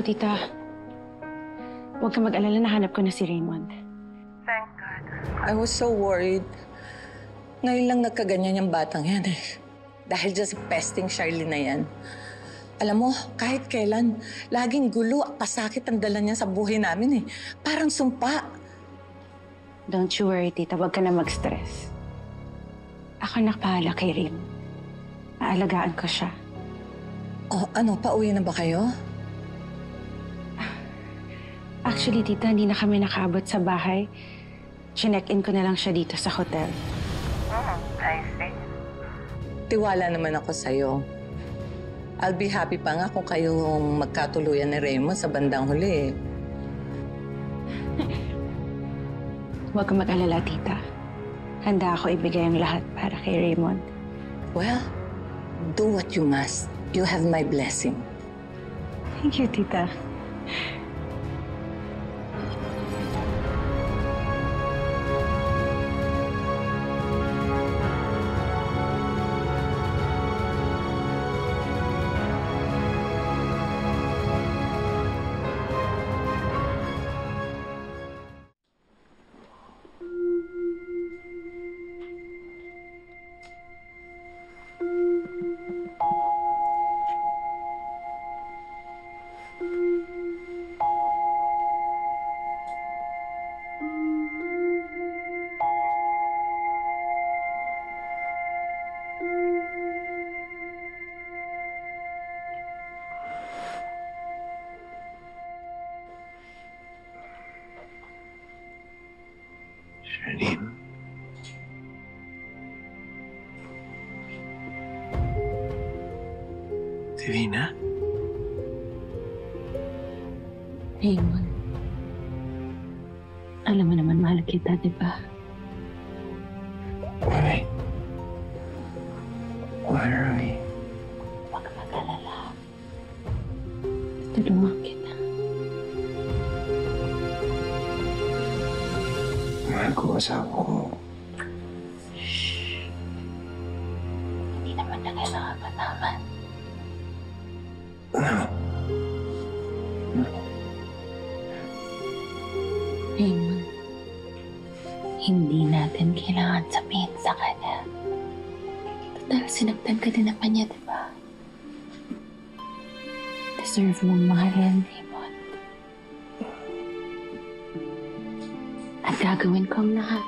tita. Huwag ka mag-alala, nahanap ko na si Raymond. Thank God. I was so worried. Ngayon lang nagkaganyan yung batang yan eh. Dahil dyan sa pesting Charlie na yan. Alam mo, kahit kailan, laging gulo at pasakit ang dala niya sa buhay namin eh. Parang sumpa. Don't you worry, tita. Huwag ka na mag-stress. Ako nakapahala kay Raymond. Aalagaan ko siya. Oh, ano, pauwi na ba kayo? Actually, tita, hindi na kami nakaabot sa bahay. Chinek-in ko na lang siya dito sa hotel. I see. Tiwala naman ako sa'yo. I'll be happy pa nga kung kayong magkatuluyan ni Raymond sa bandang huli. Huwag kang mag-alala, tita. Handa ako ibigay ang lahat para kay Raymond. Well, do what you must. You have my blessing. Thank you, tita. Charlene. Divina? Raymond. Alam mo naman, mahal kita, di ba? Why? Why, Rami? Huwag ka mag-alala. Tutulungan kita. Mahal ko asawa ko. Shhh. Hindi naman na kailangan malaman. No. Raymond, hindi natin kailangan sabihin sa kanya. Total, sinagdan ka din naman niya, di ba? Deserve mong mahalin, Raymond. At gagawin ko ang lahat